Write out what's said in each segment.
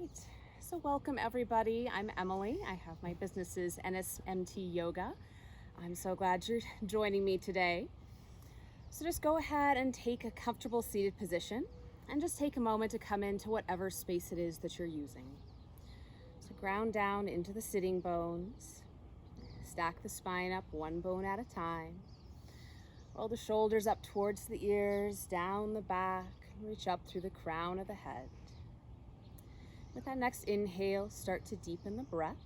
Great. So welcome everybody. I'm Emily. I have my businesses NSMT Yoga. I'm so glad you're joining me today. So just go ahead and take a comfortable seated position and just take a moment to come into whatever space it is that you're using. So ground down into the sitting bones. Stack the spine up one bone at a time. Roll the shoulders up towards the ears, down the back, and reach up through the crown of the head. With that next inhale, start to deepen the breath,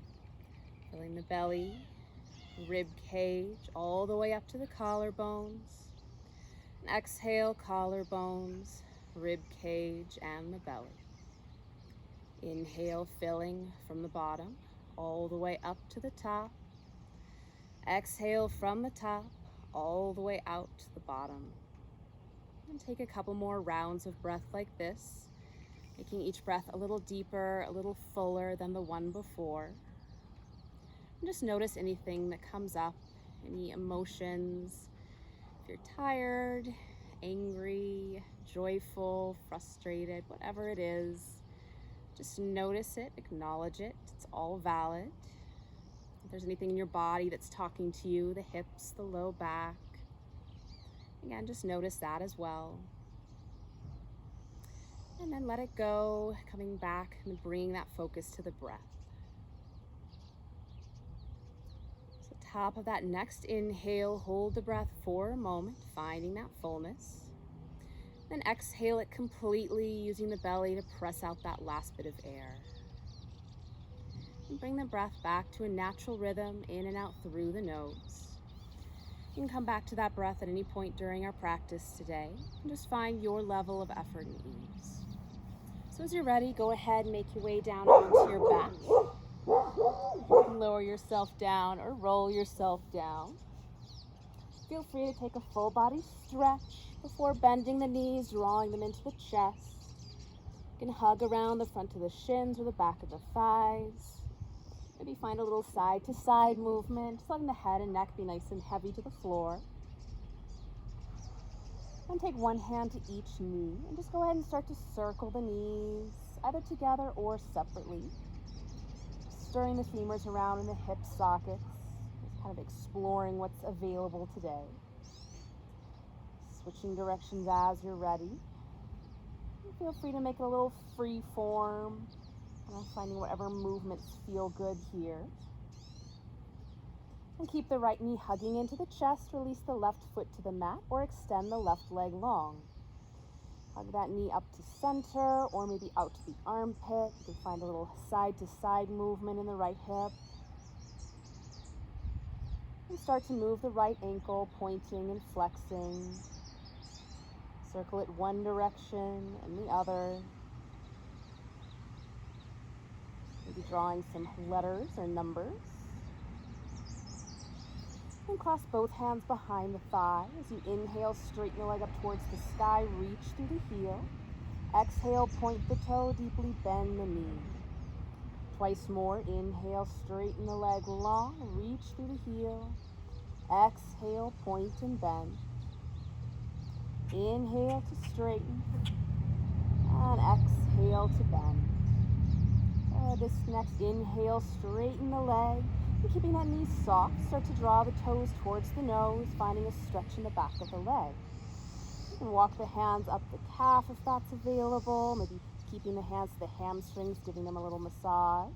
filling the belly, rib cage, all the way up to the collarbones. And exhale, collarbones, rib cage, and the belly. Inhale, filling from the bottom, all the way up to the top. Exhale from the top, all the way out to the bottom. And take a couple more rounds of breath like this, making each breath a little deeper, a little fuller than the one before. And just notice anything that comes up, any emotions. If you're tired, angry, joyful, frustrated, whatever it is, just notice it, acknowledge it. It's all valid. If there's anything in your body that's talking to you, the hips, the low back, again, just notice that as well. And then let it go, coming back and bringing that focus to the breath. So top of that next inhale, hold the breath for a moment, finding that fullness. Then exhale it completely, using the belly to press out that last bit of air. And bring the breath back to a natural rhythm, in and out through the nose. You can come back to that breath at any point during our practice today, and just find your level of effort and ease. So as you're ready, go ahead and make your way down onto your back. You can lower yourself down or roll yourself down. Feel free to take a full body stretch before bending the knees, drawing them into the chest. You can hug around the front of the shins or the back of the thighs. Maybe find a little side to side movement, just letting the head and neck be nice and heavy to the floor. And take one hand to each knee and just go ahead and start to circle the knees, either together or separately. Stirring the femurs around in the hip sockets, just kind of exploring what's available today. Switching directions as you're ready. And feel free to make it a little free form, finding whatever movements feel good here. And keep the right knee hugging into the chest, release the left foot to the mat, or extend the left leg long. Hug that knee up to center, or maybe out to the armpit. You can find a little side to side movement in the right hip. And start to move the right ankle, pointing and flexing. Circle it one direction and the other. Maybe drawing some letters or numbers. And cross both hands behind the thigh. As you inhale, straighten the leg up towards the sky, reach through the heel. Exhale, point the toe, deeply bend the knee. Twice more, inhale, straighten the leg long, reach through the heel. Exhale, point and bend. Inhale to straighten, and exhale to bend. This next inhale, straighten the leg. And keeping that knee soft, start to draw the toes towards the nose, finding a stretch in the back of the leg. You can walk the hands up the calf if that's available, maybe keeping the hands to the hamstrings, giving them a little massage.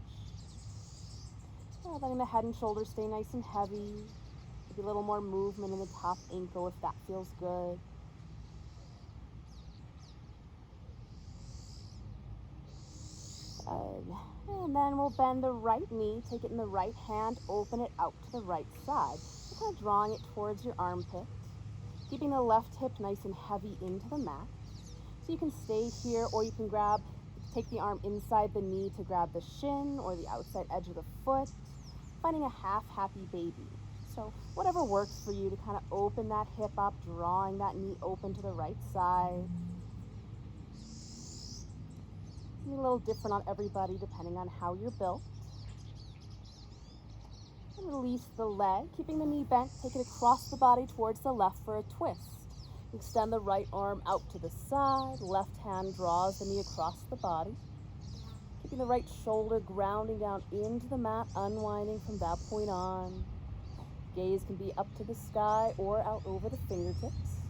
Letting the head and shoulders stay nice and heavy. Maybe a little more movement in the top ankle if that feels good. Good. And then we'll bend the right knee, take it in the right hand, open it out to the right side. You're kind of drawing it towards your armpit, keeping the left hip nice and heavy into the mat. So you can stay here, or you can take the arm inside the knee to grab the shin or the outside edge of the foot, finding a half happy baby. So whatever works for you to kind of open that hip up, drawing that knee open to the right side. A little different on everybody depending on how you're built. And release the leg, keeping the knee bent, take it across the body towards the left for a twist. Extend the right arm out to the side, left hand draws the knee across the body. Keeping the right shoulder grounding down into the mat, unwinding from that point on. Gaze can be up to the sky or out over the fingertips,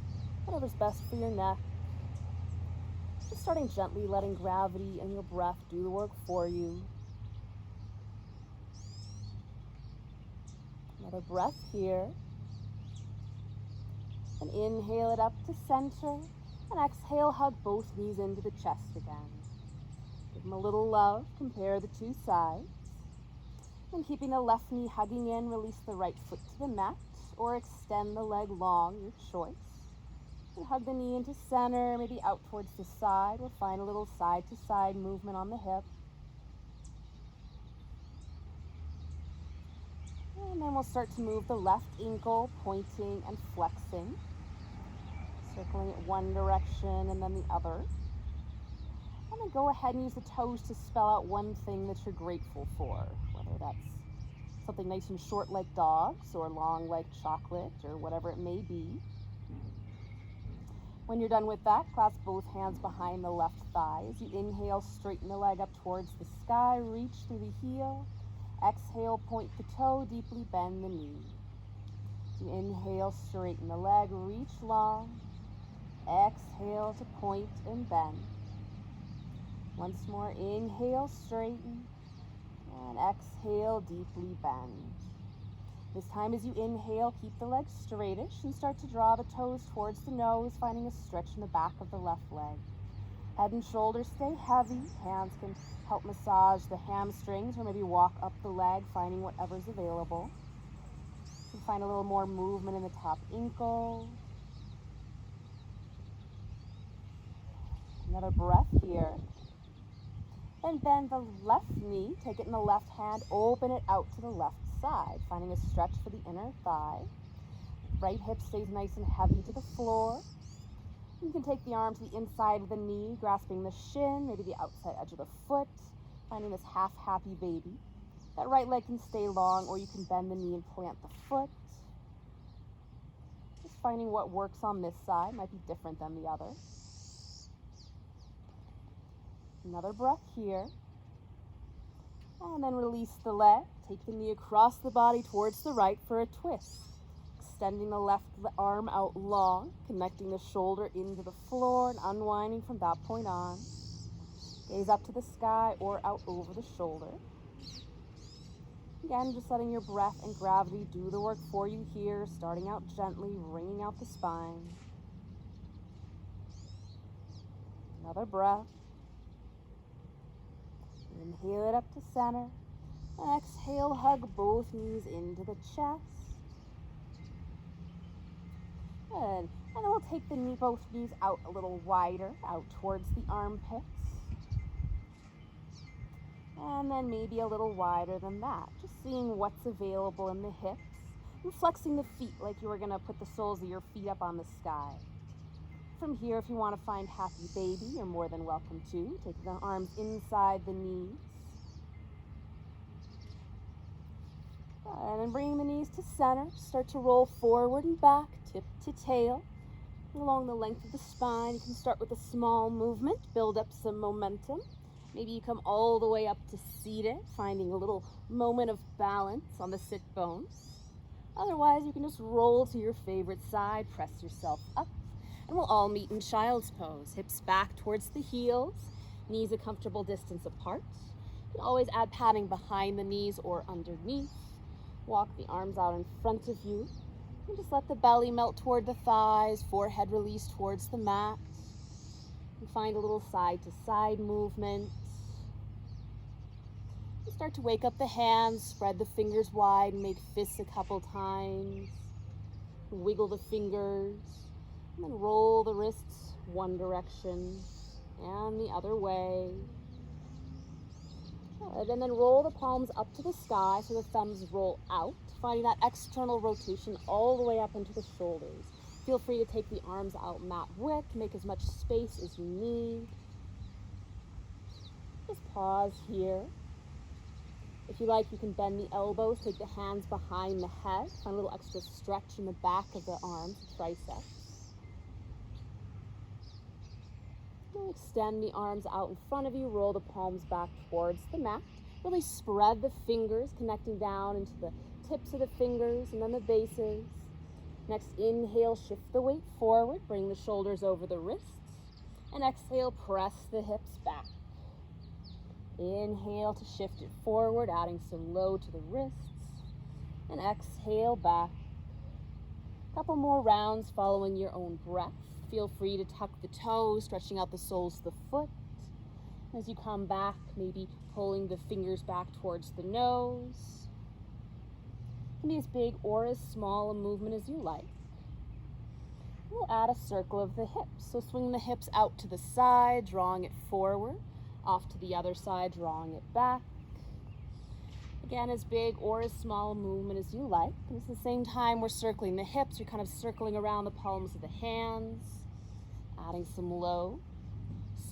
whatever's best for your neck. Just starting gently, letting gravity and your breath do the work for you. Another breath here. And inhale it up to center. And exhale, hug both knees into the chest again. Give them a little love. Compare the two sides. And keeping the left knee hugging in, release the right foot to the mat or extend the leg long, your choice. And hug the knee into center, maybe out towards the side. We'll find a little side-to-side movement on the hip. And then we'll start to move the left ankle, pointing and flexing. Circling it one direction and then the other. And then go ahead and use the toes to spell out one thing that you're grateful for, whether that's something nice and short like dogs or long like chocolate or whatever it may be. When you're done with that, clasp both hands behind the left thigh. As you inhale, straighten the leg up towards the sky, reach through the heel. Exhale, point the toe, deeply bend the knee. As you inhale, straighten the leg, reach long. Exhale to point and bend. Once more, inhale, straighten. And exhale, deeply bend. This time as you inhale, keep the legs straightish and start to draw the toes towards the nose, finding a stretch in the back of the left leg. Head and shoulders stay heavy. Hands can help massage the hamstrings or maybe walk up the leg, finding whatever's available. You can find a little more movement in the top ankle. Another breath here. Then bend the left knee, take it in the left hand, open it out to the left side, finding a stretch for the inner thigh. Right hip stays nice and heavy to the floor. You can take the arm to the inside of the knee, grasping the shin, maybe the outside edge of the foot, finding this half happy baby. That right leg can stay long, or you can bend the knee and plant the foot. Just finding what works on this side might be different than the other. Another breath here. And then release the leg. Take the knee across the body towards the right for a twist. Extending the left arm out long, connecting the shoulder into the floor and unwinding from that point on. Gaze up to the sky or out over the shoulder. Again, just letting your breath and gravity do the work for you here, starting out gently, wringing out the spine. Another breath. Inhale it up to center. And exhale, hug both knees into the chest. Good. And then we'll take both knees out a little wider, out towards the armpits. And then maybe a little wider than that. Just seeing what's available in the hips. And flexing the feet like you were going to put the soles of your feet up on the sky. From here, if you want to find happy baby, you're more than welcome to. Take the arms inside the knees. And then bringing the knees to center. Start to roll forward and back, tip to tail. Along the length of the spine, you can start with a small movement, build up some momentum. Maybe you come all the way up to seated, finding a little moment of balance on the sit bones. Otherwise, you can just roll to your favorite side, press yourself up. And we'll all meet in child's pose. Hips back towards the heels, knees a comfortable distance apart. You can always add padding behind the knees or underneath. Walk the arms out in front of you. And just let the belly melt toward the thighs, forehead release towards the mat. And find a little side-to-side movement. You start to wake up the hands, spread the fingers wide, and make fists a couple times. Wiggle the fingers. And then roll the wrists one direction and the other way. Good. And then roll the palms up to the sky so the thumbs roll out, finding that external rotation all the way up into the shoulders. Feel free to take the arms out mat width, make as much space as you need. Just pause here. If you like, you can bend the elbows, take the hands behind the head, find a little extra stretch in the back of the arms, triceps. Extend the arms out in front of you, roll the palms back towards the mat. Really spread the fingers, connecting down into the tips of the fingers and then the bases. Next, inhale, shift the weight forward, bring the shoulders over the wrists. And exhale, press the hips back. Inhale to shift it forward, adding some load to the wrists. And exhale back. Couple more rounds following your own breath. Feel free to tuck the toes, stretching out the soles of the foot. As you come back, maybe pulling the fingers back towards the nose. It can be as big or as small a movement as you like. We'll add a circle of the hips. So swing the hips out to the side, drawing it forward, off to the other side, drawing it back. Again, as big or as small a movement as you like. And at the same time we're circling the hips, you're kind of circling around the palms of the hands, adding some load,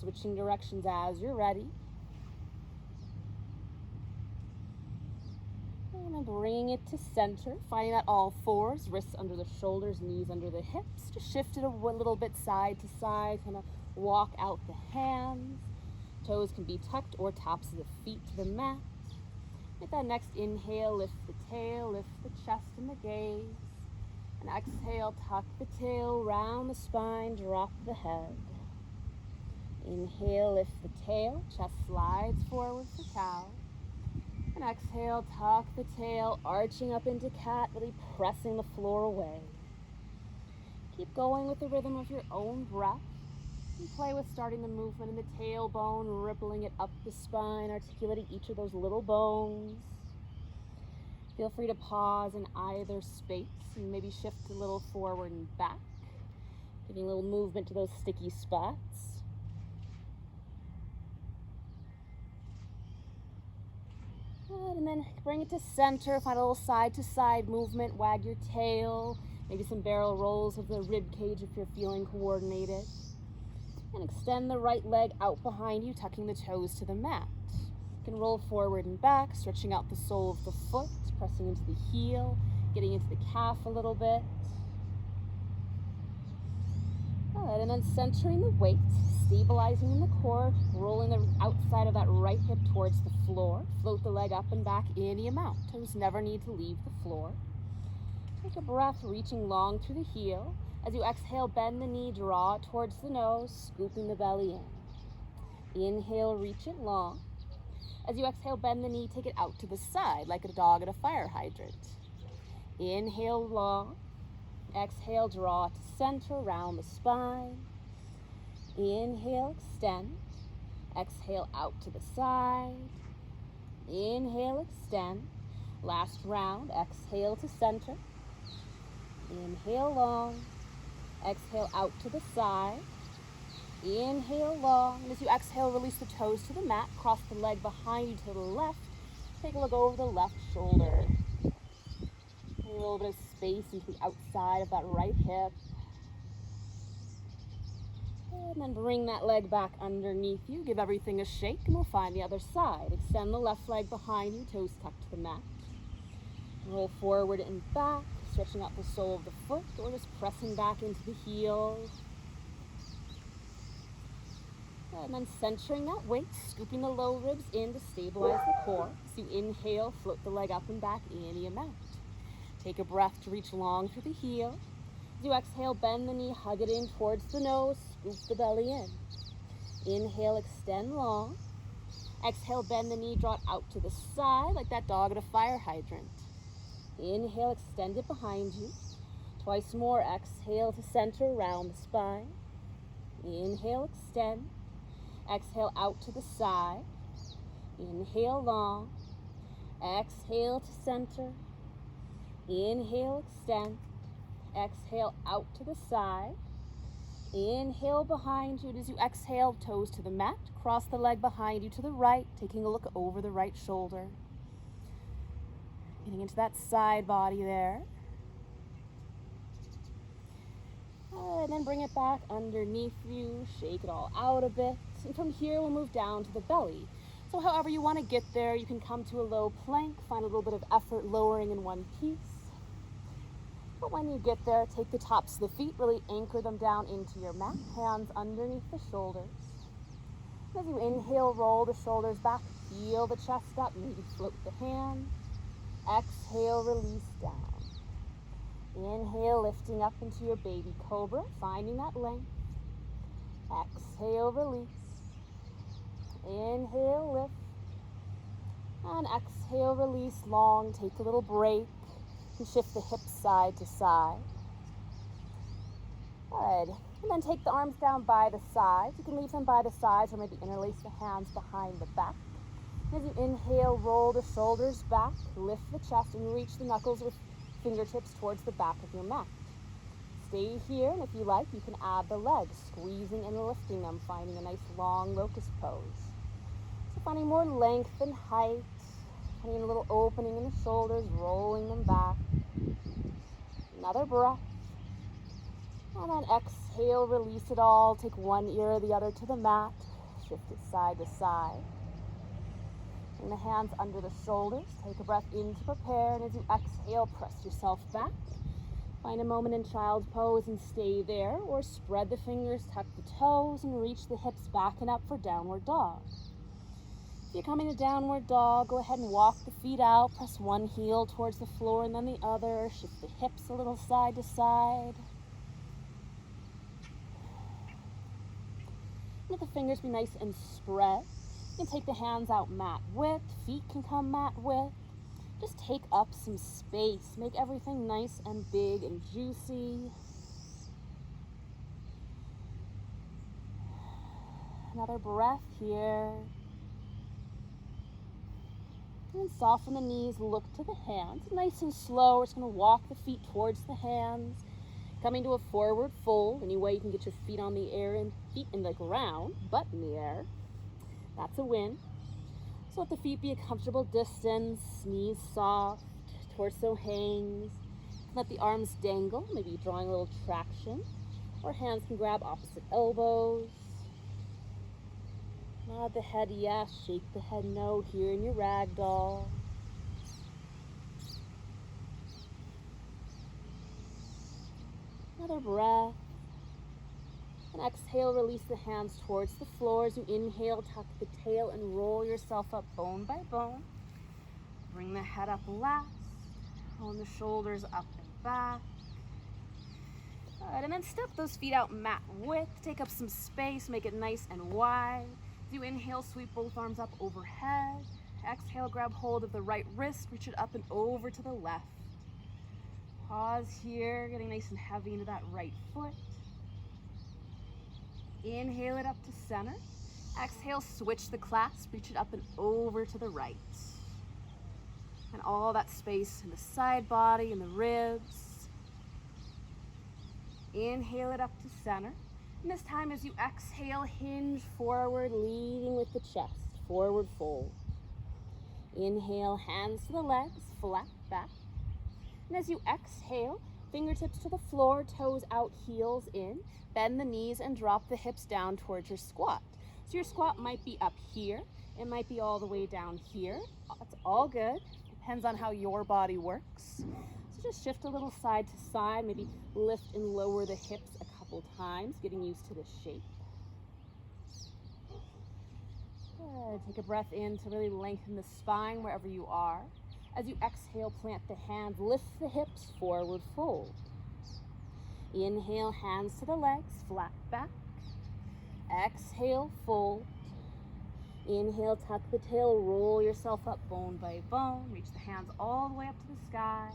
switching directions as you're ready. And then bringing it to center, finding that all fours, wrists under the shoulders, knees under the hips. Just shift it a little bit side to side, kind of walk out the hands. Toes can be tucked or tops of the feet to the mat. With that next inhale, lift the tail, lift the chest and the gaze. And exhale, tuck the tail, round the spine, drop the head. Inhale, lift the tail, chest slides forward for cow. And exhale, tuck the tail, arching up into cat, really pressing the floor away. Keep going with the rhythm of your own breath. And play with starting the movement in the tailbone, rippling it up the spine, articulating each of those little bones. Feel free to pause in either space and maybe shift a little forward and back, giving a little movement to those sticky spots. Good, and then bring it to center, find a little side to side movement, wag your tail, maybe some barrel rolls of the rib cage if you're feeling coordinated. And extend the right leg out behind you, tucking the toes to the mat. You can roll forward and back, stretching out the sole of the foot, pressing into the heel, getting into the calf a little bit. Good, and then centering the weight, stabilizing in the core, rolling the outside of that right hip towards the floor. Float the leg up and back any amount. Toes never need to leave the floor. Take a breath, reaching long through the heel. As you exhale, bend the knee, draw it towards the nose, scooping the belly in. Inhale, reach it long. As you exhale, bend the knee, take it out to the side like a dog at a fire hydrant. Inhale, long. Exhale, draw to center, round the spine. Inhale, extend. Exhale, out to the side. Inhale, extend. Last round, exhale to center. Inhale, long. Exhale out to the side. Inhale long. And as you exhale, release the toes to the mat. Cross the leg behind you to the left. Take a look over the left shoulder. A little bit of space into the outside of that right hip. And then bring that leg back underneath you. Give everything a shake and we'll find the other side. Extend the left leg behind you, toes tucked to the mat. Roll forward and back, stretching out the sole of the foot or just pressing back into the heel. And then centering that weight, scooping the low ribs in to stabilize the core. So you inhale, float the leg up and back any amount. Take a breath to reach long through the heel. As you exhale, bend the knee, hug it in towards the nose, scoop the belly in. Inhale, extend long. Exhale, bend the knee, draw it out to the side like that dog at a fire hydrant. Inhale, extend it behind you. Twice more, exhale to center, round the spine. Inhale, extend. Exhale out to the side. Inhale long. Exhale to center. Inhale, extend. Exhale out to the side. Inhale behind you. And as you exhale, toes to the mat. Cross the leg behind you to the right, taking a look over the right shoulder. Getting into that side body there. And then bring it back underneath you. Shake it all out a bit. And from here, we'll move down to the belly. So however you want to get there, you can come to a low plank, find a little bit of effort lowering in one piece. But when you get there, take the tops of the feet, really anchor them down into your mat, hands underneath the shoulders. As you inhale, roll the shoulders back, feel the chest up, maybe float the hands. Exhale, release down. Inhale, lifting up into your baby cobra, finding that length. Exhale, release. Inhale, lift. And exhale, release long. Take a little break. And shift the hips side to side. Good. And then take the arms down by the sides. You can leave them by the sides or maybe interlace the hands behind the back. As you inhale, roll the shoulders back, lift the chest, and reach the knuckles with fingertips towards the back of your mat. Stay here, and if you like, you can add the legs, squeezing and lifting them, finding a nice long locust pose. So finding more length and height, finding a little opening in the shoulders, rolling them back. Another breath. And then exhale, release it all. Take one ear or the other to the mat. Shift it side to side. Bring the hands under the shoulders. Take a breath in to prepare. And as you exhale, press yourself back. Find a moment in child's pose and stay there. Or spread the fingers, tuck the toes, and reach the hips back and up for downward dog. If you're coming to downward dog, go ahead and walk the feet out. Press one heel towards the floor and then the other. Shift the hips a little side to side. Let the fingers be nice and spread. You can take the hands out mat width. Feet can come mat width. Just take up some space. Make everything nice and big and juicy. Another breath here. And soften the knees, look to the hands. Nice and slow, we're just going to walk the feet towards the hands. Coming to a forward fold. Any way you can get your feet on the air and feet in the ground, butt in the air. That's a win. So let the feet be a comfortable distance, knees soft, torso hangs. Let the arms dangle, maybe drawing a little traction. Or hands can grab opposite elbows. Nod the head yes, shake the head no here in your ragdoll. Another breath. And exhale, release the hands towards the floor. As you inhale, tuck the tail and roll yourself up bone by bone. Bring the head up last. Roll the shoulders up and back. Good, and then step those feet out mat width. Take up some space, make it nice and wide. As you inhale, sweep both arms up overhead. Exhale, grab hold of the right wrist, reach it up and over to the left. Pause here, getting nice and heavy into that right foot. Inhale it up to center. Exhale, switch the clasp, reach it up and over to the right. And all that space in the side body and the ribs. Inhale it up to center. And this time as you exhale, hinge forward, leading with the chest, forward fold. Inhale, hands to the legs, flat back. And as you exhale, fingertips to the floor, toes out, heels in. Bend the knees and drop the hips down towards your squat. So your squat might be up here. It might be all the way down here. That's all good. Depends on how your body works. So just shift a little side to side, maybe lift and lower the hips a couple times, getting used to the shape. Good. Take a breath in to really lengthen the spine wherever you are. As you exhale, plant the hands, lift the hips, forward fold. Inhale, hands to the legs, flat back. Exhale, fold. Inhale, tuck the tail, roll yourself up bone by bone. Reach the hands all the way up to the sky.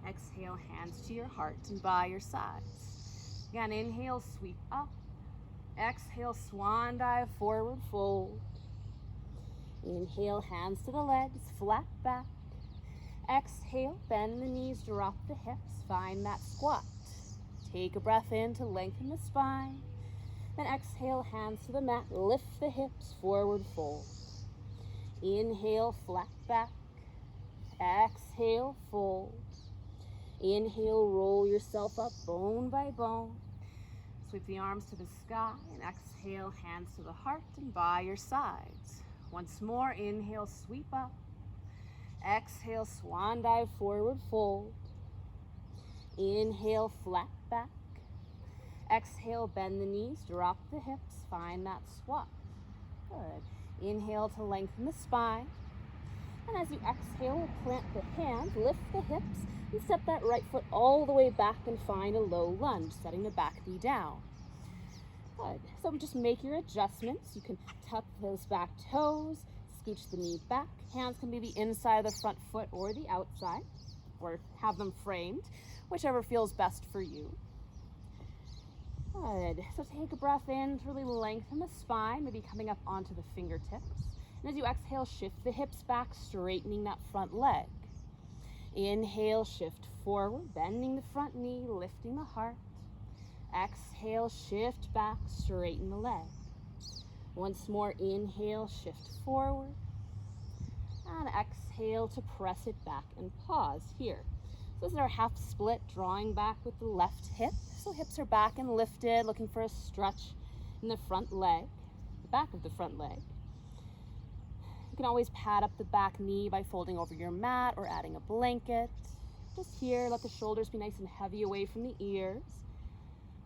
Exhale, hands to your heart and by your sides. Again, inhale, sweep up. Exhale, swan dive, forward fold. Inhale, hands to the legs, flat back. Exhale, bend the knees, drop the hips, find that squat. Take a breath in to lengthen the spine. Then exhale, hands to the mat, lift the hips, forward fold. Inhale, flat back. Exhale, fold. Inhale, roll yourself up bone by bone. Sweep the arms to the sky and exhale, hands to the heart and by your sides. Once more, inhale, sweep up. Exhale, swan dive, forward fold. Inhale, flat back. Exhale, bend the knees, drop the hips, find that squat. Good. Inhale to lengthen the spine. And as you exhale, plant the hands, lift the hips, and step that right foot all the way back and find a low lunge, setting the back knee down. Good. So just make your adjustments. You can tuck those back toes, scooch the knee back. Hands can be the inside of the front foot or the outside, or have them framed, whichever feels best for you. Good. So take a breath in to really lengthen the spine, maybe coming up onto the fingertips. And as you exhale, shift the hips back, straightening that front leg. Inhale, shift forward, bending the front knee, lifting the heart. Exhale, shift back, straighten the leg. Once more, inhale, shift forward. And exhale to press it back and pause here. So this is our half split, drawing back with the left hip. So hips are back and lifted, looking for a stretch in the front leg, the back of the front leg. You can always pad up the back knee by folding over your mat or adding a blanket. Just here, let the shoulders be nice and heavy away from the ears.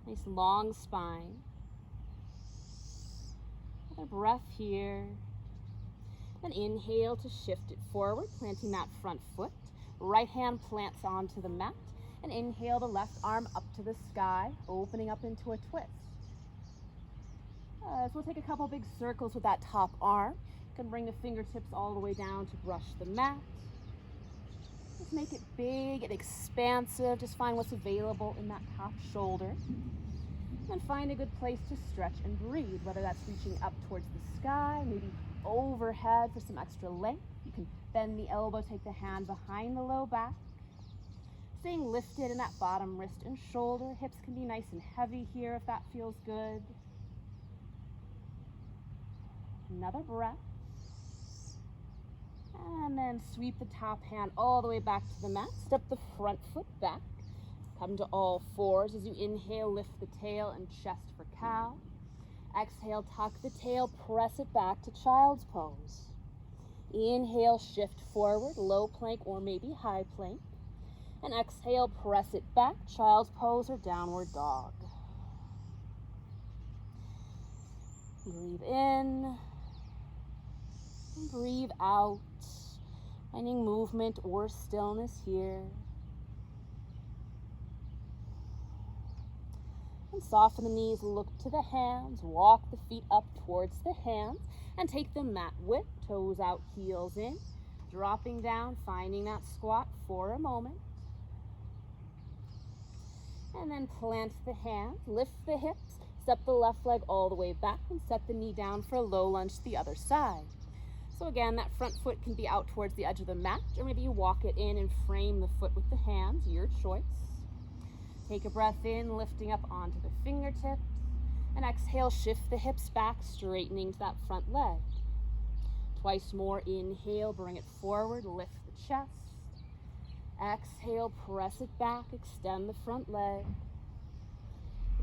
Nice long spine. Another breath here. Then inhale to shift it forward, planting that front foot. Right hand plants onto the mat. And inhale the left arm up to the sky, opening up into a twist. So we'll take a couple big circles with that top arm. You can bring the fingertips all the way down to brush the mat. Just make it big and expansive. Just find what's available in that top shoulder. And find a good place to stretch and breathe, whether that's reaching up towards the sky, maybe overhead for some extra length. You can bend the elbow, take the hand behind the low back. Staying lifted in that bottom wrist and shoulder. Hips can be nice and heavy here if that feels good. Another breath. And then sweep the top hand all the way back to the mat. Step the front foot back. Come to all fours. As you inhale, lift the tail and chest for cow. Exhale, tuck the tail, press it back to child's pose. Inhale, shift forward, low plank or maybe high plank. And exhale, press it back, child's pose or downward dog. Breathe in and breathe out, finding movement or stillness here. And soften the knees, look to the hands, walk the feet up towards the hands, and take the mat width, toes out, heels in, dropping down, finding that squat for a moment. And then plant the hands, lift the hips, step the left leg all the way back, and set the knee down for a low lunge to the other side. So again, that front foot can be out towards the edge of the mat, or maybe you walk it in and frame the foot with the hands, your choice. Take a breath in, lifting up onto the fingertips, and exhale, shift the hips back, straightening to that front leg. Twice more, inhale, bring it forward, lift the chest. Exhale, press it back, extend the front leg.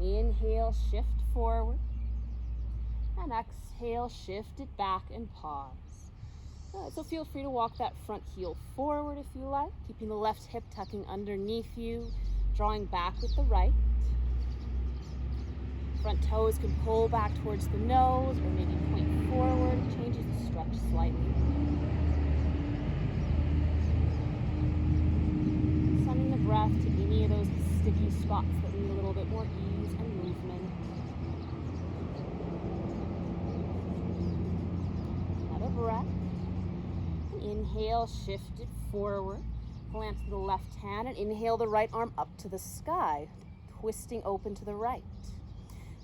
Inhale, shift forward. And exhale, shift it back and pause. So feel free to walk that front heel forward if you like, keeping the left hip tucking underneath you, drawing back with the right. Front toes can pull back towards the nose or maybe point forward, changes the stretch slightly. Sending the breath to any of those sticky spots that need a little bit more ease and movement. Another breath. Inhale, shift it forward. Plant the left hand and inhale the right arm up to the sky, twisting open to the right.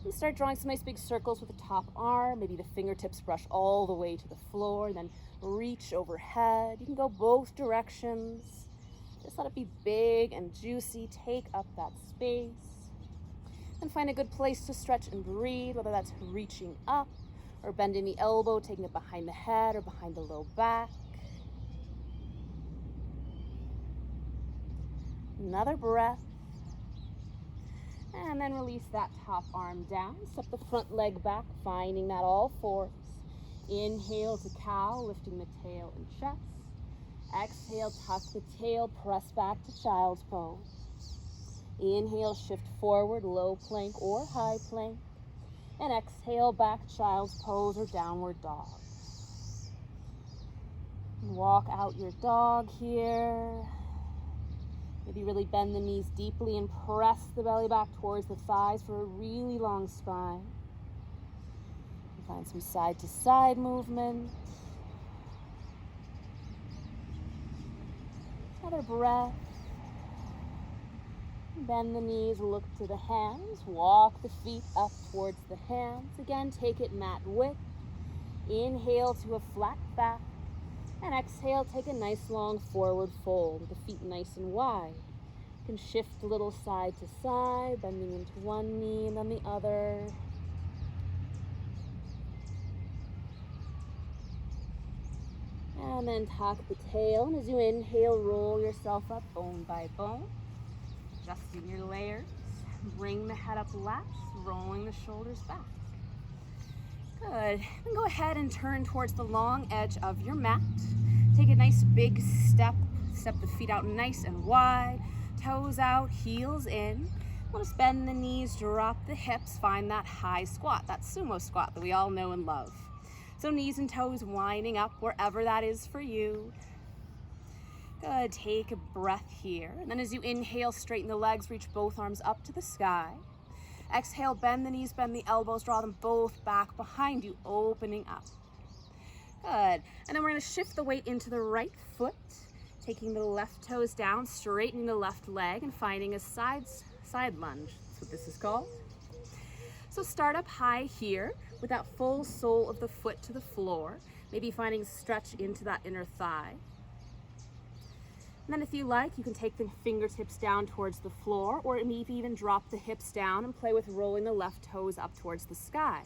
And start drawing some nice big circles with the top arm. Maybe the fingertips brush all the way to the floor, and then reach overhead. You can go both directions. Just let it be big and juicy. Take up that space. And find a good place to stretch and breathe, whether that's reaching up or bending the elbow, taking it behind the head or behind the low back. Another breath. And then release that top arm down. Step the front leg back, finding that all fours. Inhale to cow, lifting the tail and chest. Exhale, tuck the tail, press back to child's pose. Inhale, shift forward, low plank or high plank. And exhale, back child's pose or downward dog. Walk out your dog here. Maybe really bend the knees deeply and press the belly back towards the thighs for a really long spine. Find some side to side movement. Another breath. Bend the knees, look to the hands. Walk the feet up towards the hands. Again, take it mat width. Inhale to a flat back. And exhale, take a nice long forward fold with the feet nice and wide. You can shift a little side to side, bending into one knee and then the other. And then tuck the tail. And as you inhale, roll yourself up bone by bone. Adjusting your layers. Bring the head up last, rolling the shoulders back. Good. Then go ahead and turn towards the long edge of your mat. Take a nice big step. Step the feet out nice and wide. Toes out, heels in. We'll just bend the knees, drop the hips. Find that high squat, that sumo squat that we all know and love. So knees and toes winding up wherever that is for you. Good. Take a breath here. And then as you inhale, straighten the legs, reach both arms up to the sky. Exhale, bend the knees, bend the elbows, draw them both back behind you, opening up. Good. And then we're going to shift the weight into the right foot, taking the left toes down, straightening the left leg, and finding a side lunge. That's what this is called. So start up high here with that full sole of the foot to the floor, maybe finding stretch into that inner thigh. And then if you like, you can take the fingertips down towards the floor, or maybe even drop the hips down and play with rolling the left toes up towards the sky.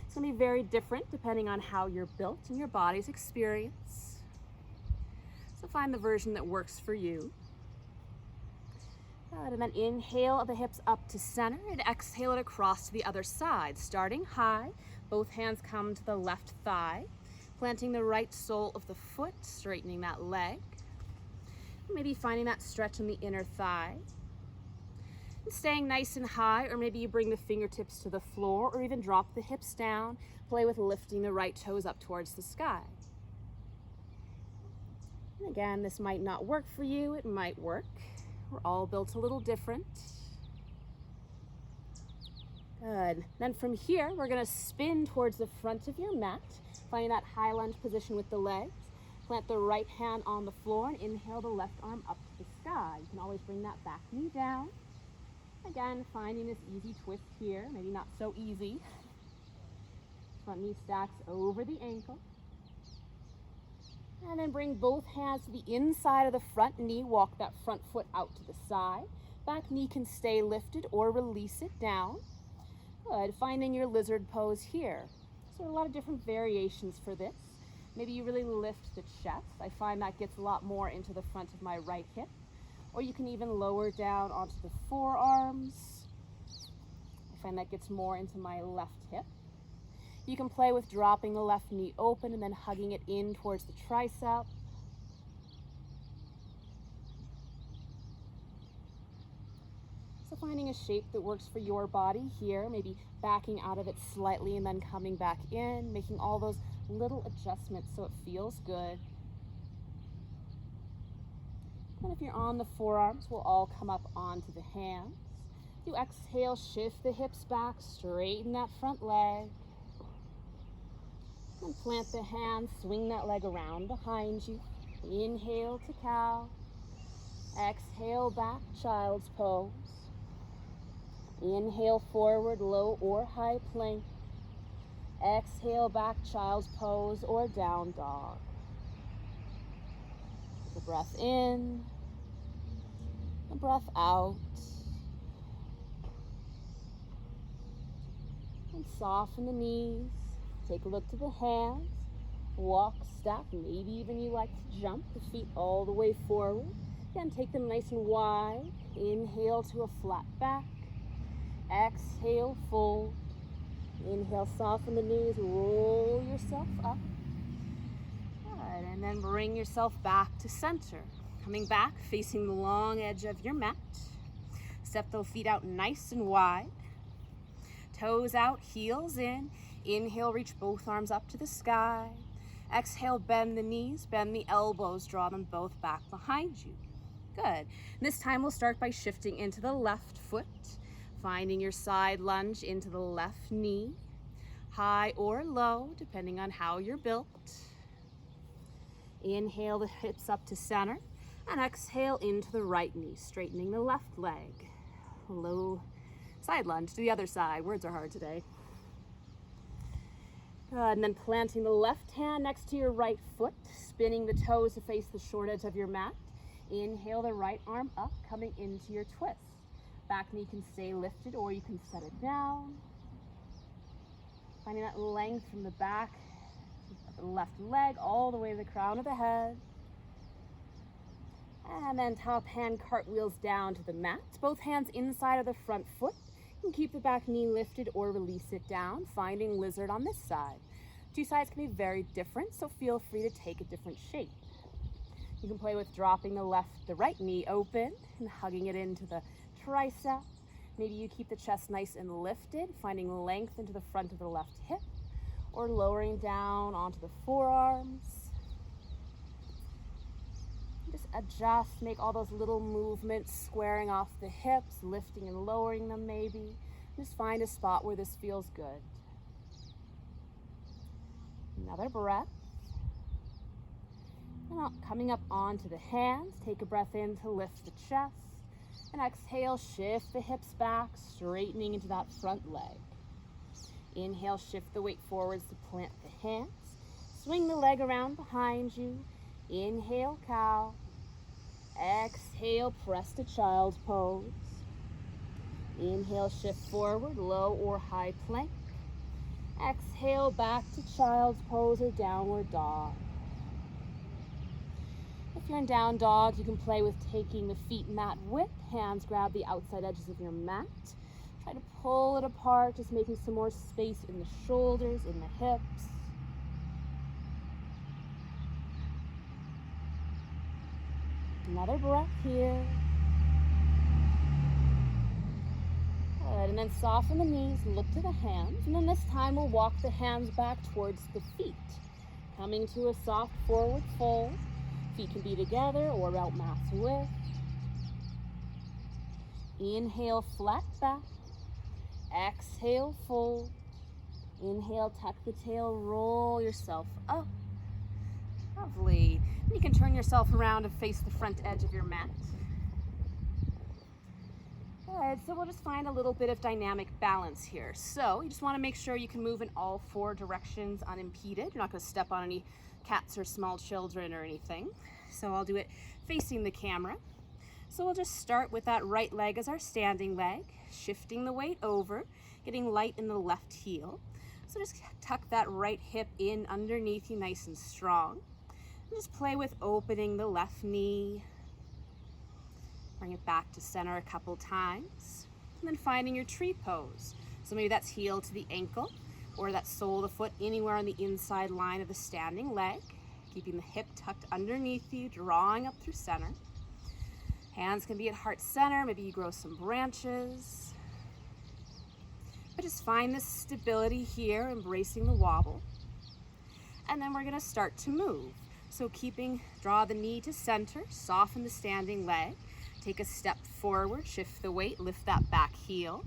It's going to be very different depending on how you're built and your body's experience. So find the version that works for you. Good. And then inhale the hips up to center and exhale it across to the other side. Starting high, both hands come to the left thigh, planting the right sole of the foot, straightening that leg. Maybe finding that stretch in the inner thigh. And staying nice and high, or maybe you bring the fingertips to the floor or even drop the hips down. Play with lifting the right toes up towards the sky. And again, this might not work for you, it might work. We're all built a little different. Good. Then from here, we're going to spin towards the front of your mat, finding that high lunge position with the legs. Plant the right hand on the floor and inhale the left arm up to the sky. You can always bring that back knee down. Again, finding this easy twist here, maybe not so easy. Front knee stacks over the ankle. And then bring both hands to the inside of the front knee. Walk that front foot out to the side. Back knee can stay lifted or release it down. Good. Finding your lizard pose here. So a lot of different variations for this. Maybe you really lift the chest. I find that gets a lot more into the front of my right hip. Or you can even lower down onto the forearms. I find that gets more into my left hip. You can play with dropping the left knee open and then hugging it in towards the tricep. So finding a shape that works for your body here, maybe backing out of it slightly and then coming back in, making all those little adjustments so it feels good. And if you're on the forearms, we'll all come up onto the hands. You exhale, shift the hips back, straighten that front leg. And plant the hands, swing that leg around behind you. Inhale to cow. Exhale back, child's pose. Inhale forward, low or high plank. Exhale back, child's pose or down dog. Take a breath in, a breath out. And soften the knees. Take a look to the hands. Walk, step, maybe even you like to jump the feet all the way forward. Again, take them nice and wide. Inhale to a flat back. Exhale, fold. Inhale, soften the knees, roll yourself up. Good, and then bring yourself back to center. Coming back, facing the long edge of your mat. Step the feet out nice and wide. Toes out, heels in. Inhale, reach both arms up to the sky. Exhale, bend the knees, bend the elbows, draw them both back behind you. Good. This time we'll start by shifting into the left foot, finding your side lunge into the left knee, high or low, depending on how you're built. Inhale the hips up to center, and exhale into the right knee, straightening the left leg. Low side lunge to the other side. Words are hard today. Good, and then planting the left hand next to your right foot, spinning the toes to face the short edge of your mat. Inhale the right arm up, coming into your twist. Back knee can stay lifted or you can set it down. Finding that length from the back of the left leg all the way to the crown of the head. And then top hand cartwheels down to the mat. Both hands inside of the front foot. You can keep the back knee lifted or release it down, finding lizard on this side. Two sides can be very different, so feel free to take a different shape. You can play with dropping the right knee open and hugging it into the tricep. Maybe you keep the chest nice and lifted, finding length into the front of the left hip, or lowering down onto the forearms. Just adjust, make all those little movements, squaring off the hips, lifting and lowering them maybe. Just find a spot where this feels good. Another breath. And coming up onto the hands, take a breath in to lift the chest. And exhale, shift the hips back, straightening into that front leg. Inhale, shift the weight forwards to plant the hands. Swing the leg around behind you. Inhale, cow. Exhale, press to child's pose. Inhale, shift forward, low or high plank. Exhale, back to child's pose or downward dog. If you're in down dog, you can play with taking the feet mat width. Hands grab the outside edges of your mat. Try to pull it apart, just making some more space in the shoulders, in the hips. Another breath here. Good, and then soften the knees, look to the hands, and then this time we'll walk the hands back towards the feet. Coming to a soft forward fold. Feet can be together or about mass width. Inhale, flat back. Exhale, fold. Inhale, tuck the tail, roll yourself up. Lovely. And you can turn yourself around and face the front edge of your mat. Good, so we'll just find a little bit of dynamic balance here. So you just want to make sure you can move in all four directions unimpeded. You're not going to step on any cats or small children or anything. So I'll do it facing the camera. So we'll just start with that right leg as our standing leg, shifting the weight over, getting light in the left heel. So just tuck that right hip in underneath you nice and strong. And just play with opening the left knee. Bring it back to center a couple times. And then finding your tree pose. So maybe that's heel to the ankle or that sole of the foot anywhere on the inside line of the standing leg. Keeping the hip tucked underneath you, drawing up through center. Hands can be at heart center. Maybe you grow some branches. But just find this stability here, embracing the wobble. And then we're going to start to move. So draw the knee to center, soften the standing leg. Take a step forward, shift the weight, lift that back heel.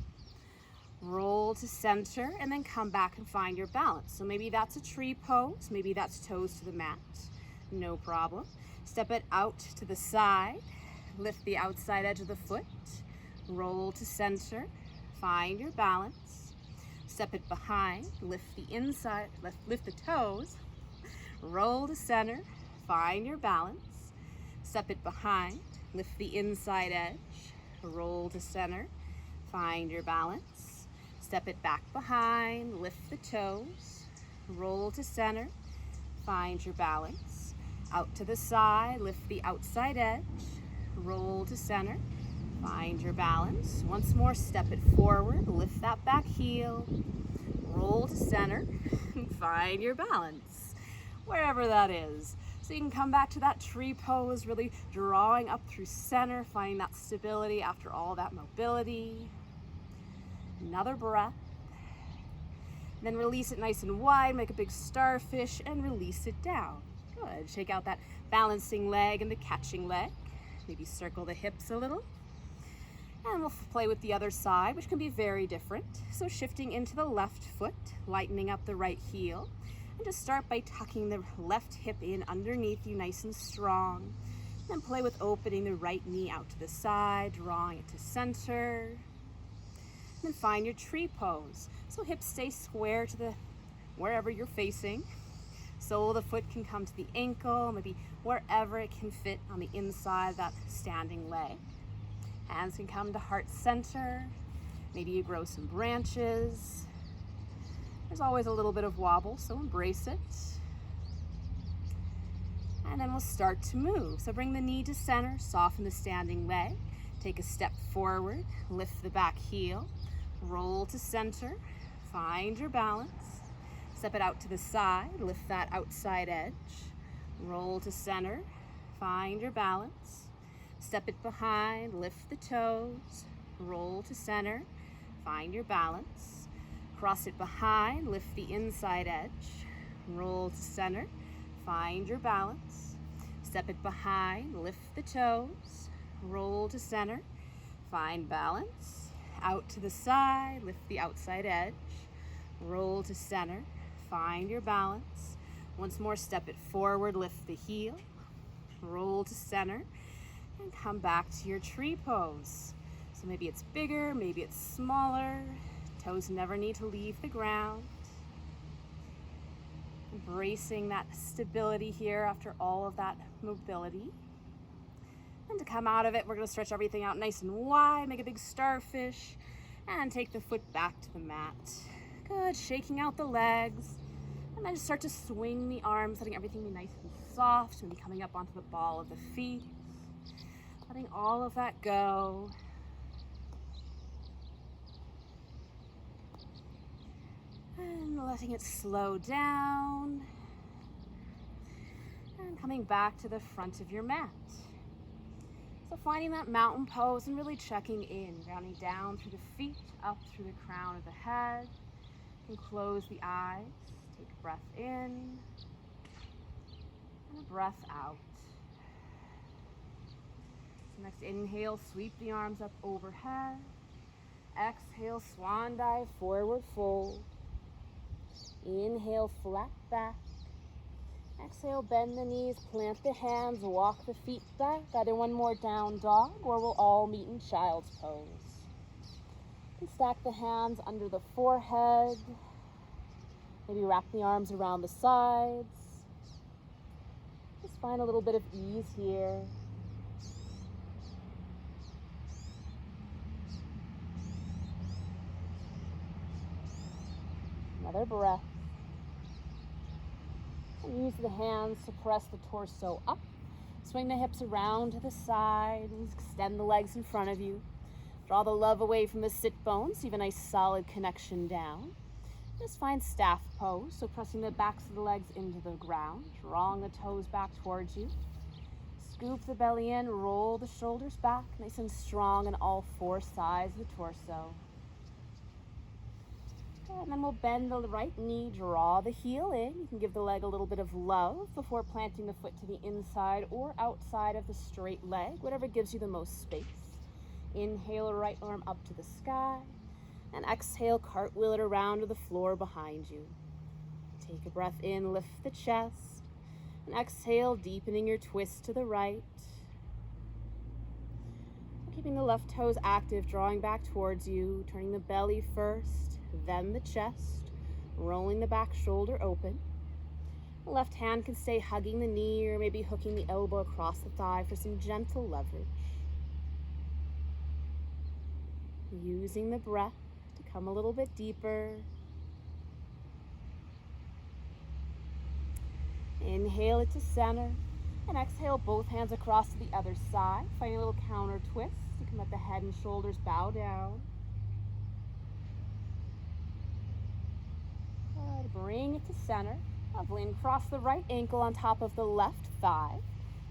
Roll to center, and then come back and find your balance. So maybe that's a tree pose, maybe that's toes to the mat, no problem. Step it out to the side, lift the outside edge of the foot, roll to center, find your balance. Step it behind, lift the inside, lift the toes, roll to center, find your balance. Step it behind, lift the inside edge, roll to center, find your balance. Step it back behind, lift the toes, roll to center, find your balance. Out to the side, lift the outside edge, roll to center, find your balance. Once more, step it forward, lift that back heel, roll to center, and find your balance, wherever that is. So you can come back to that tree pose, really drawing up through center, finding that stability after all that mobility. Another breath. Then release it nice and wide, make a big starfish, and release it down. Good. Shake out that balancing leg and the catching leg. Maybe circle the hips a little. And we'll play with the other side, which can be very different. So shifting into the left foot, lightening up the right heel. And just start by tucking the left hip in underneath you, nice and strong. Then play with opening the right knee out to the side, drawing it to center. And then find your tree pose. So hips stay square to wherever you're facing. Sole of the foot can come to the ankle, maybe wherever it can fit on the inside of that standing leg. Hands can come to heart center. Maybe you grow some branches. There's always a little bit of wobble, so embrace it. And then we'll start to move. So bring the knee to center, soften the standing leg. Take a step forward, lift the back heel, roll to center, find your balance. Step it out to the side, lift that outside edge. Roll to center, find your balance. Step it behind, lift the toes, roll to center, find your balance. Cross it behind, lift the inside edge, roll to center, find your balance. Step it behind, lift the toes, roll to center, find balance. Out to the side, lift the outside edge, roll to center, find your balance. Once more, step it forward, lift the heel, roll to center, and come back to your tree pose. So maybe it's bigger, maybe it's smaller. Toes never need to leave the ground. Embracing that stability here after all of that mobility. And to come out of it, we're going to stretch everything out nice and wide, make a big starfish, and take the foot back to the mat. Good, shaking out the legs. And then just start to swing the arms, letting everything be nice and soft, maybe coming up onto the ball of the feet. Letting all of that go. And letting it slow down. And coming back to the front of your mat. So finding that mountain pose and really checking in, grounding down through the feet, up through the crown of the head. You can close the eyes, take a breath in, and a breath out. So next inhale, sweep the arms up overhead. Exhale, swan dive, forward fold. Inhale, flat back. Exhale, bend the knees, plant the hands, walk the feet back. Either one more down dog, or we'll all meet in child's pose. And stack the hands under the forehead. Maybe wrap the arms around the sides. Just find a little bit of ease here. Another breath. And use the hands to press the torso up. Swing the hips around to the side and extend the legs in front of you. Draw the love away from the sit bones. So you have a nice solid connection down. Just find staff pose. So pressing the backs of the legs into the ground. Drawing the toes back towards you. Scoop the belly in. Roll the shoulders back. Nice and strong on all four sides of the torso. And then we'll bend the right knee, draw the heel in. You can give the leg a little bit of love before planting the foot to the inside or outside of the straight leg, whatever gives you the most space. Inhale, right arm up to the sky. And exhale, cartwheel it around to the floor behind you. Take a breath in, lift the chest. And exhale, deepening your twist to the right. Keeping the left toes active, drawing back towards you, turning the belly first. Then the chest, rolling the back shoulder open. The left hand can stay hugging the knee or maybe hooking the elbow across the thigh for some gentle leverage. Using the breath to come a little bit deeper. Inhale it to center and exhale both hands across to the other side. Finding a little counter twist. You can let the head and shoulders bow down. Bring it to center. Lovely. And cross the right ankle on top of the left thigh.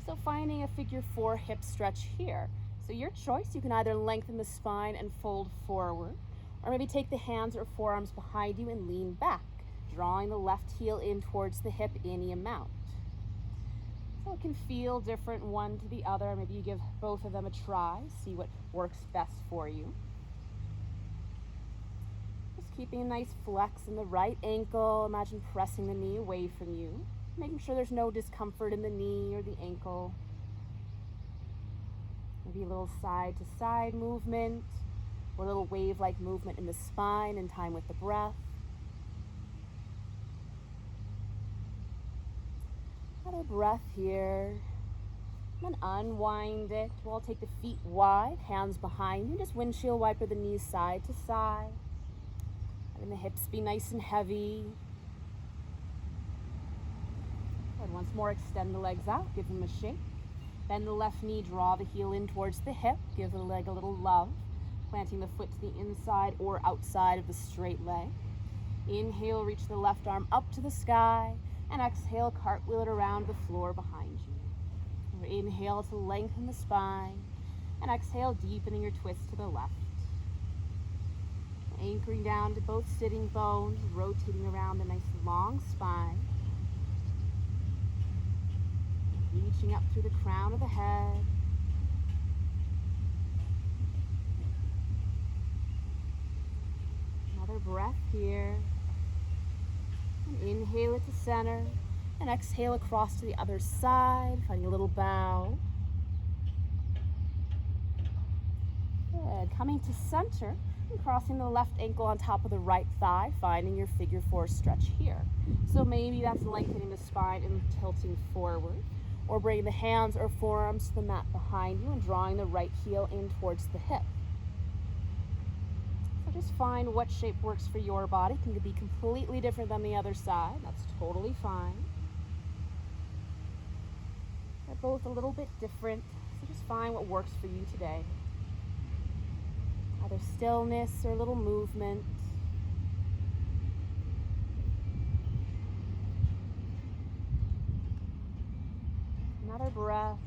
So finding a figure four hip stretch here. So your choice, you can either lengthen the spine and fold forward, Or maybe take the hands or forearms behind you and lean back, drawing the left heel in towards the hip any amount. So it can feel different one to the other. Maybe you give both of them a try, see what works best for you. Just keeping a nice flex in the right ankle. Imagine pressing the knee away from you, making sure there's no discomfort in the knee or the ankle. Maybe a little side to side movement or a little wave-like movement in the spine in time with the breath. Another breath here. And then unwind it. We'll take the feet wide, hands behind you. Just windshield wiper the knees side to side. Letting the hips be nice and heavy. And once more, extend the legs out, give them a shake. Bend the left knee, draw the heel in towards the hip. Give the leg a little love, planting the foot to the inside or outside of the straight leg. Inhale, reach the left arm up to the sky. And exhale, cartwheel it around the floor behind you. Or inhale to lengthen the spine. And exhale, deepening your twist to the left. Anchoring down to both sitting bones, rotating around the nice long spine. Reaching up through the crown of the head. Another breath here. And inhale it to center. And exhale across to the other side, finding a little bow. Good. Coming to center and crossing the left ankle on top of the right thigh, finding your figure four stretch here. So maybe that's lengthening the spine and tilting forward. Or bringing the hands or forearms to the mat behind you and drawing the right heel in towards the hip. So just find what shape works for your body. It can be completely different than the other side. That's totally fine. They're both a little bit different, so just find what works for you today. Either stillness or a little movement. Another breath.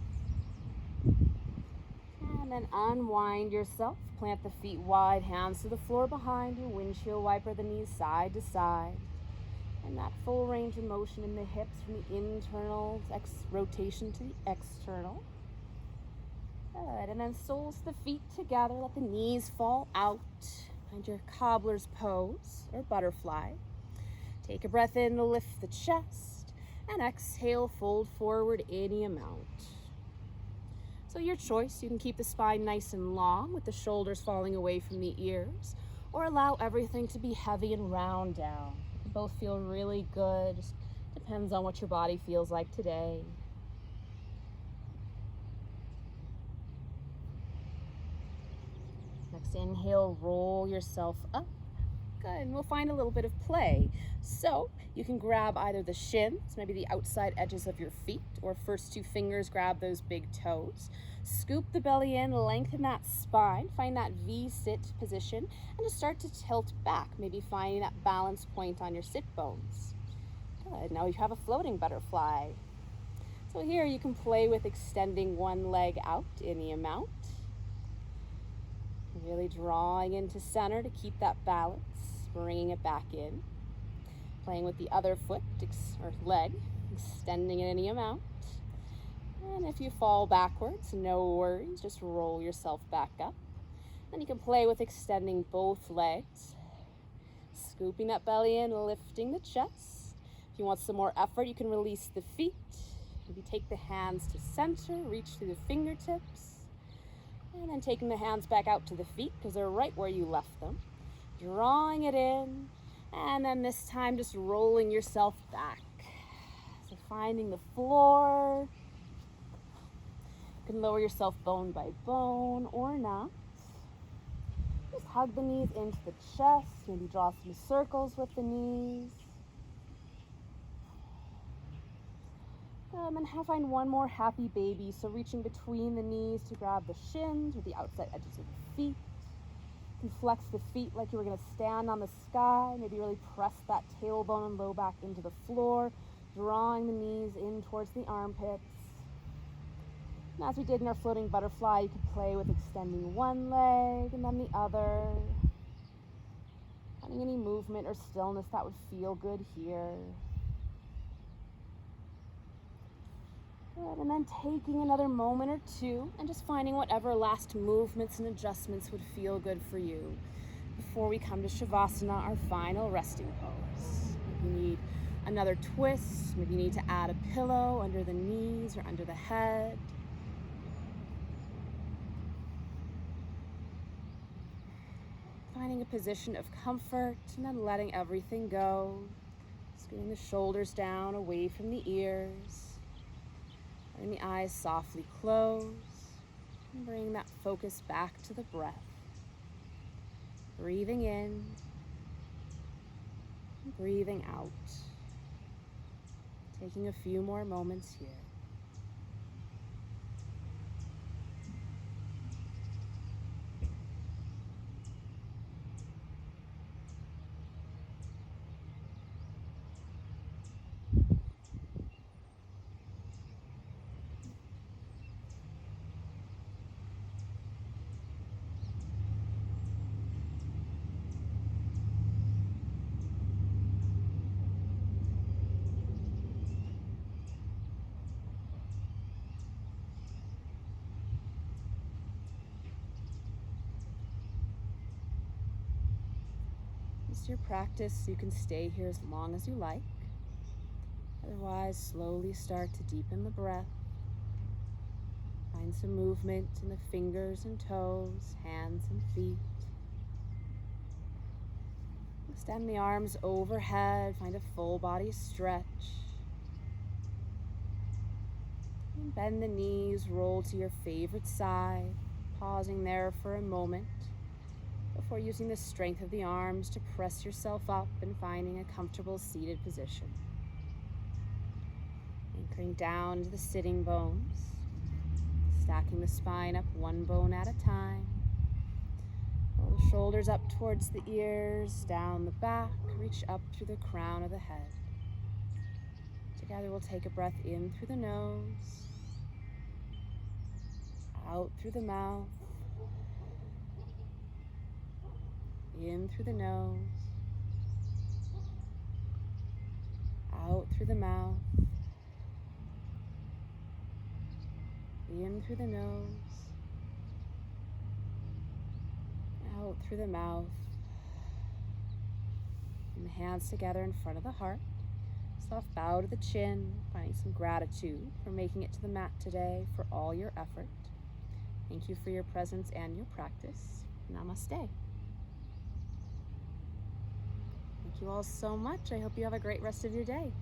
And then unwind yourself. Plant the feet wide, hands to the floor behind you. Windshield wiper the knees side to side. And that full range of motion in the hips from the internal rotation to the external. Good. And then soles the feet together. Let the knees fall out. Find your cobbler's pose or butterfly. Take a breath in to lift the chest. And exhale, fold forward any amount. So your choice, you can keep the spine nice and long with the shoulders falling away from the ears, or allow everything to be heavy and round down. They both feel really good, just depends on what your body feels like today. Next inhale, roll yourself up. Good, and we'll find a little bit of play. So you can grab either the shins, maybe the outside edges of your feet, or first two fingers grab those big toes. Scoop the belly in, lengthen that spine, find that V-sit position, and just start to tilt back, maybe finding that balance point on your sit bones. Good, now you have a floating butterfly. So here you can play with extending one leg out any amount. Really drawing into center to keep that balance, bringing it back in. Playing with the other foot or leg, extending it any amount. And if you fall backwards, no worries, just roll yourself back up. Then you can play with extending both legs, scooping that belly in, lifting the chest. If you want some more effort, you can release the feet. Maybe take the hands to center, reach through the fingertips. And then taking the hands back out to the feet because they're right where you left them. Drawing it in. And then this time just rolling yourself back. So finding the floor. You can lower yourself bone by bone or not. Just hug the knees into the chest. Maybe draw some circles with the knees. And then find one more happy baby. So reaching between the knees to grab the shins or the outside edges of the feet. You can flex the feet like you were going to stand on the sky. Maybe really press that tailbone and low back into the floor, drawing the knees in towards the armpits. And as we did in our floating butterfly, you can play with extending one leg and then the other. Finding any movement or stillness that would feel good here. Good, and then taking another moment or two and just finding whatever last movements and adjustments would feel good for you before we come to Shavasana, our final resting pose. Maybe you need another twist, maybe you need to add a pillow under the knees or under the head. Finding a position of comfort and then letting everything go. Scooting the shoulders down away from the ears. Letting the eyes softly close. And bring that focus back to the breath. Breathing in. And breathing out. Taking a few more moments here. It's your practice, you can stay here as long as you like. Otherwise, slowly start to deepen the breath. Find some movement in the fingers and toes, hands and feet. Extend the arms overhead, find a full body stretch. And bend the knees, roll to your favorite side, pausing there for a moment before using the strength of the arms to press yourself up and finding a comfortable seated position. Anchoring down to the sitting bones, stacking the spine up one bone at a time. Roll the shoulders up towards the ears, down the back, reach up through the crown of the head. Together we'll take a breath in through the nose, out through the mouth, in through the nose, out through the mouth, in through the nose, out through the mouth, and the hands together in front of the heart. Soft bow to the chin, finding some gratitude for making it to the mat today, for all your effort. Thank you for your presence and your practice. Namaste. Thank you all so much. I hope you have a great rest of your day.